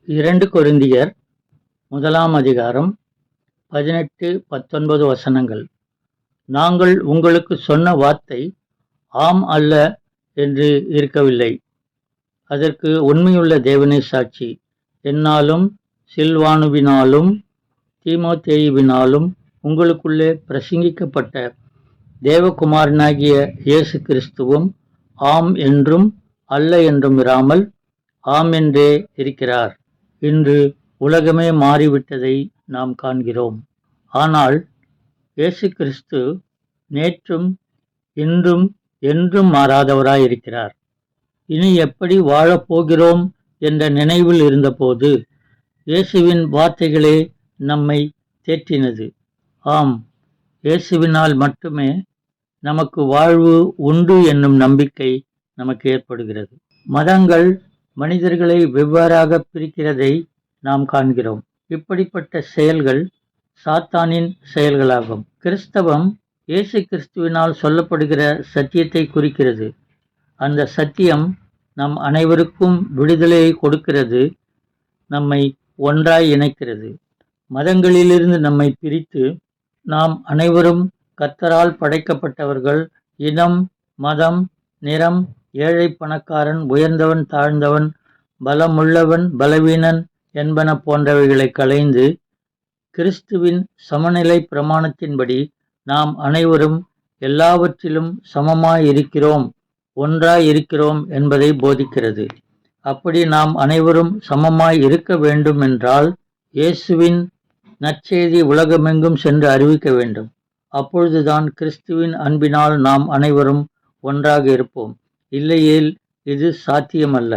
2 கொரிந்தியர் 1 அதிகாரம் 18-19 வசனங்கள். நாங்கள் உங்களுக்கு சொன்ன வார்த்தை ஆம் அல்ல என்று இருக்கவில்லை. அதற்கு உண்மையுள்ள தேவனே சாட்சி. என்னாலும் சில்வானுவினாலும் தீமோத்தேயுவினாலும் உங்களுக்குள்ளே பிரசங்கிக்கப்பட்ட தேவகுமாரனாகிய இயேசு கிறிஸ்துவும் ஆம் என்றும் அல்ல என்றும் இராமல் ஆம் என்றே இருக்கிறார். இன்று உலகமே மாறிவிட்டதை நாம் காண்கிறோம். ஆனால் இயேசு கிறிஸ்து நேற்றும் இன்றும் என்றும் மாறாதவராயிருக்கிறார். இனி எப்படி வாழப்போகிறோம் என்ற நினைவில் இருந்தபோது இயேசுவின் வார்த்தைகளே நம்மை தேற்றினது. ஆம், இயேசுவினால் மட்டுமே நமக்கு வாழ்வு உண்டு என்னும் நம்பிக்கை நமக்கு ஏற்படுகிறது. மதங்கள் மனிதர்களை வெவ்வேறாக பிரிக்கிறதை நாம் காண்கிறோம். இப்படிப்பட்ட செயல்கள் சாத்தானின் செயல்களாகும். கிறிஸ்தவம் இயேசு கிறிஸ்துவினால் சொல்லப்படுகிற சத்தியத்தை குறிக்கிறது. அந்த சத்தியம் நம் அனைவருக்கும் விடுதலையை கொடுக்கிறது, நம்மை ஒன்றாய் இணைக்கிறது. மதங்களிலிருந்து நம்மை பிரித்து நாம் அனைவரும் கர்த்தரால் படைக்கப்பட்டவர்கள், இனம், மதம், நிறம், ஏழை பணக்காரன், உயர்ந்தவன் தாழ்ந்தவன், பலமுள்ளவன் பலவீனன் என்பன போன்றவைகளை களைந்து கிறிஸ்துவின் சமநிலை பிரமாணத்தின்படி நாம் அனைவரும் எல்லாவற்றிலும் சமமாயிருக்கிறோம், ஒன்றாயிருக்கிறோம் என்பதை போதிக்கிறது. அப்படி நாம் அனைவரும் சமமாய் இருக்க வேண்டும் என்றால் இயேசுவின் நற்செய்தி உலகமெங்கும் சென்று அறிவிக்க வேண்டும். அப்பொழுதுதான் கிறிஸ்துவின் அன்பினால் நாம் அனைவரும் ஒன்றாக இருப்போம். இல்லையேல் இது சாத்தியமல்ல.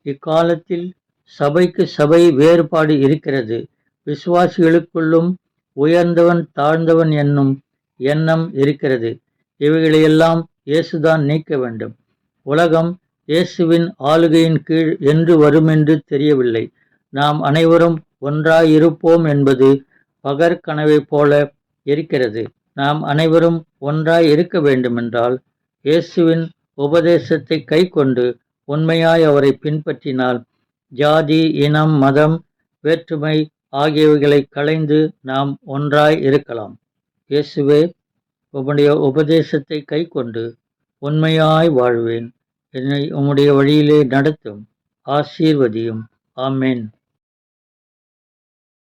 இக்காலத்தில் சபைக்கு சபை வேறுபாடு இருக்கிறது. விசுவாசிகளுக்குள்ளும் உயர்ந்தவன் தாழ்ந்தவன் என்னும் எண்ணம் இருக்கிறது. இவைகளையெல்லாம் இயேசுதான் நீக்க வேண்டும். உலகம் இயேசுவின் ஆளுகையின் கீழ் என்று வருமென்று தெரியவில்லை. நாம் அனைவரும் ஒன்றாயிருப்போம் என்பது பகற்கனவை போல இருக்கிறது. நாம் அனைவரும் ஒன்றாய் இருக்க வேண்டுமென்றால் இயேசுவின் உபதேசத்தை கை கொண்டு உண்மையாய் அவரை பின்பற்றினால் ஜாதி, இனம், மதம், வேற்றுமை ஆகியவைகளை களைந்து நாம் ஒன்றாய் இருக்கலாம். இயேசுவே, உம்முடைய உபதேசத்தை கை கொண்டு உண்மையாய் வாழ்வேன். என்னை உம்முடைய வழியிலே நடத்தும், ஆசீர்வதியும். ஆமென்.